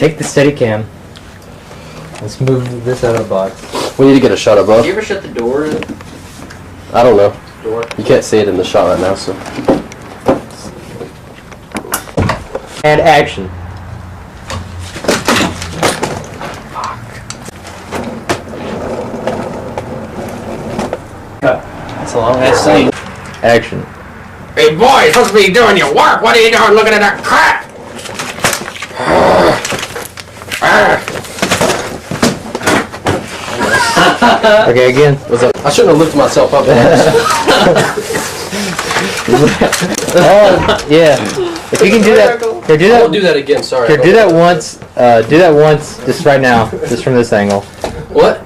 take the Steadicam. Let's move this out of the box. We need to get a shot above. Did you ever shut the door? I don't know. Door? You can't see it in the shot right now, so. And action. That's a long ass thing. Action. Hey boy, you're supposed to be doing your work. What are you doing looking at that crap? Okay, again. What's up? I shouldn't have lifted myself up. Oh, yeah. If you can do that, here, do I that. won't do that again, sorry. Here, do that once. Do that once, just right now, just from this angle. What?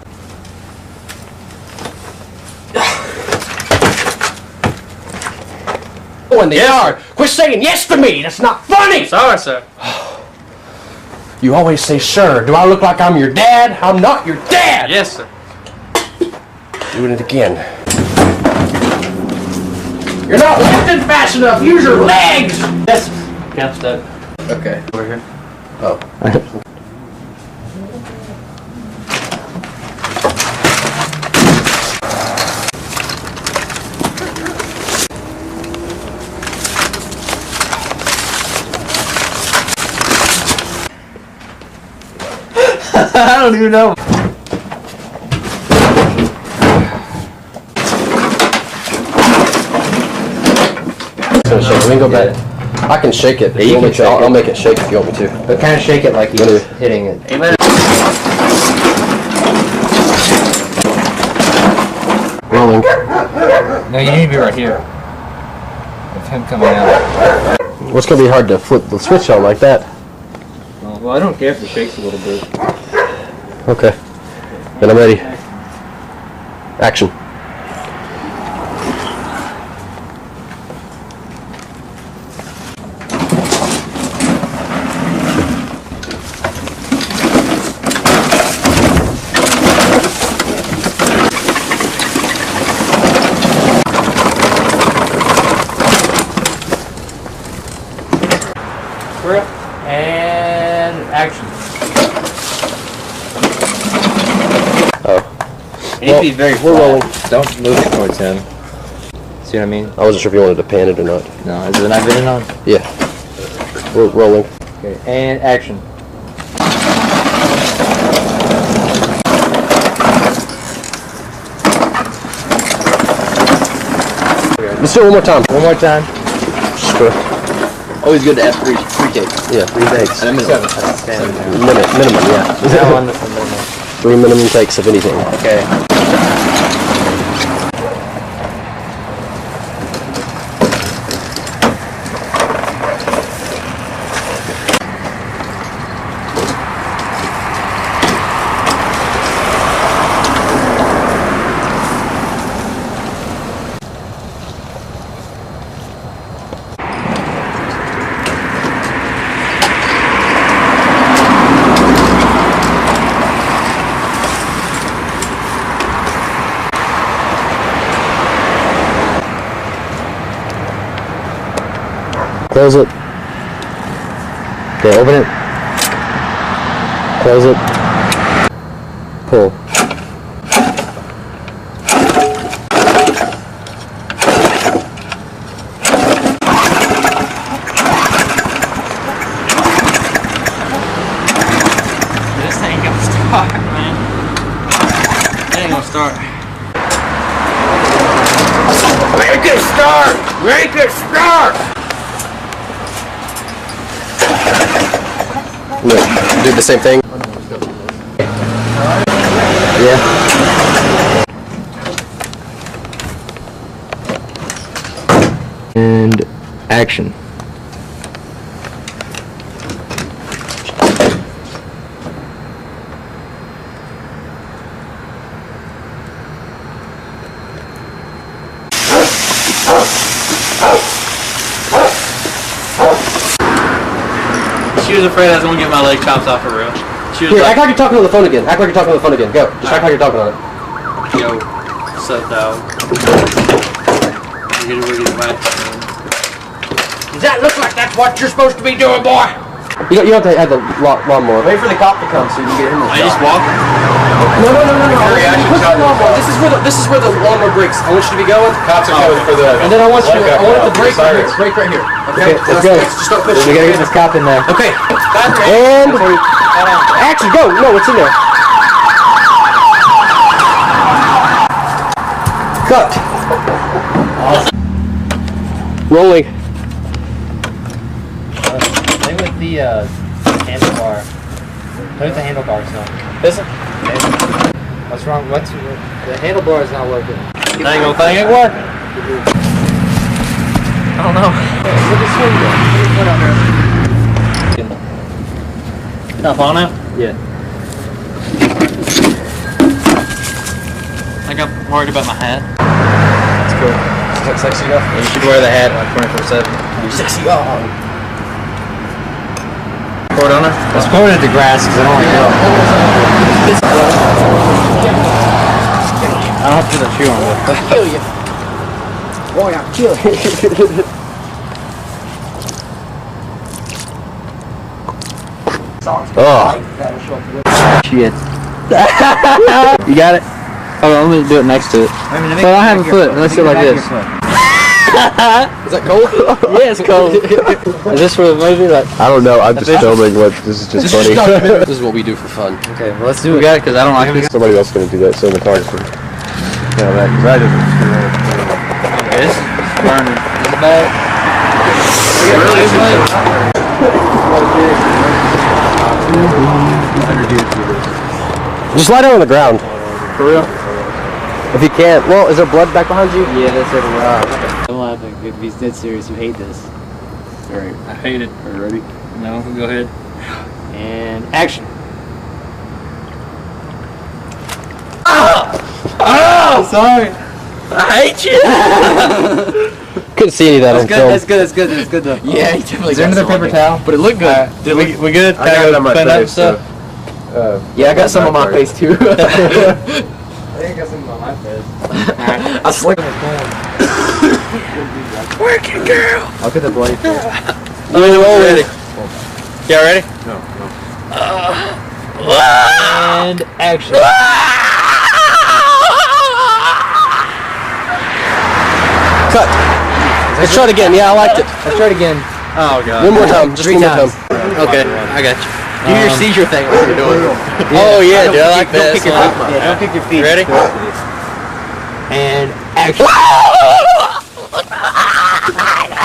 When they Yeah, quit saying yes to me. That's not funny. Sorry, sir. You always say sir. Do I look like I'm your dad? I'm not your dad. Yes, sir. Doing it again. You're not lifting fast enough. Use your legs. Yes. Cap stuck. Okay. Over here. Oh. I don't even know. It's gonna shake. We can go back. I can shake it. Yeah, you can shake I'll it. make it shake if you want me to. But kind of shake it like he's hitting it. Amen. Rolling. No, you need to be right here. With him coming out. Well, it's gonna be hard to flip the switch on like that. Well, I don't care if it shakes a little bit. Okay. Then I'm ready. Action. And action. Oh. You need to be very We're rolling. Don't move it towards him. See what I mean? I wasn't sure if you wanted to pan it or not. No, is the knife in on? Yeah. We're rolling. Okay, and action. Let's do it one more time. One more time. Sure. Always good to have three cakes. Yeah, 3 takes. And a minimum. Minimum, yeah. That one is the minimum. 3 minimum takes, if anything. Okay. Close it. Okay, open it. Close it. Pull. This ain't gonna start, man. It ain't gonna start. Make it start. Make it start. Look, do the same thing. Yeah. And action. She was afraid I was gonna get my leg chopped off for real. She was Here, like, act like you're talking on the phone again. Act like you're talking on the phone again. Go. Just act like you're talking on it. yo, what's up, dog? We're getting right. Does that look like that's what you're supposed to be doing, boy? You don't have to have the lawnmower. Wait for the cop to come so you can get him the shot. I just walk. No. This is where the lawnmower breaks. I want you to be going. Cops are coming for the. And then I want it to break right here. Break right here. Okay, let's go. Just start pushing. We gotta get this cop in there. Okay. And action, go. No, what's in there? Cut. Rolling. Play with the handlebar. Play with the handlebar, son. This one? What's wrong? The handlebar is not working. Dang old thing ain't working. I don't know. Look at swing there. Not on now? Yeah. I got worried about my hat. That's cool. Does it look sexy enough? Yeah, you should wear the hat like 24/7. Sexy. Pour it on her? Let's pour it into grass because I don't like it. I don't have to put a shoe on it. I'll kill you. Boy, I'll kill you. Oh. Shit. You got it? Oh, let me do it next to it. Well, I have a foot. Let's do it like this. Is that cold? Yeah, it's cold. Is this for the movie? Like, I don't know. I'm just filming. This is just funny. This is what we do for fun. okay, well, let's do it. Because I don't like this. Somebody else is gonna do that. Cinematographer. Yeah, that. Because I didn't. This burning in the bag. It really is Just lie down on the ground. For real? If you can't. Well, is there blood back behind you? Yeah, that's it. Don't laugh. If he's dead serious, you hate this. Alright, I hate it. Are you ready? No, go ahead. And action. Oh, sorry. I hate you. Couldn't see any of that on film. That's good though. Yeah, he definitely. Is there another paper towel? But it looked good. We good? I got it on my Clean up face. stuff? Yeah, I got some on my face too. I think I got something on my face. I slicked. Working girl. I'll get the bloody face. Ready? Y'all ready? No. And action. Cut. Let's try it again. Yeah, I liked it. Let's try it again. Oh god. One more time. Just one more time. Okay, I got you. Do your seizure thing like you're doing. Yeah. Oh yeah, dude, I like that. Don't kick your feet. Yeah, don't kick your feet. Ready? And action.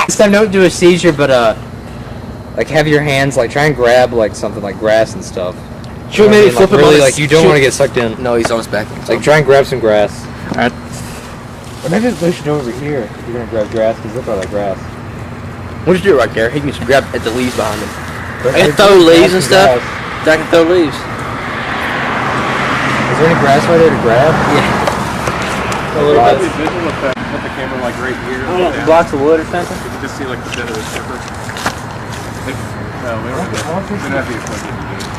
This time don't do a seizure, but like have your hands like try and grab like something like grass and stuff. Should we maybe like, flip him really on like you don't want to get sucked in. No, he's on his back. Like try and grab some grass. Alright. Or maybe we should do over here if you're gonna grab grass because look at all that grass. We'll just do it right there. He can just grab at the leaves behind him. I can throw leaves and stuff. Grass. I can throw leaves. Is there any grass right there to grab? Yeah. A little bit. Visual effect. Put the camera like right here. Blocks of wood or something? You can just see like the bit of the stripper. No, we don't have the equipment to do it.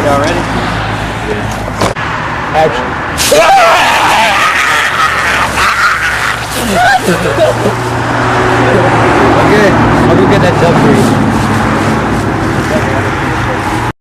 Y'all ready? Yeah. Action. Okay, I'll go get that duck for you.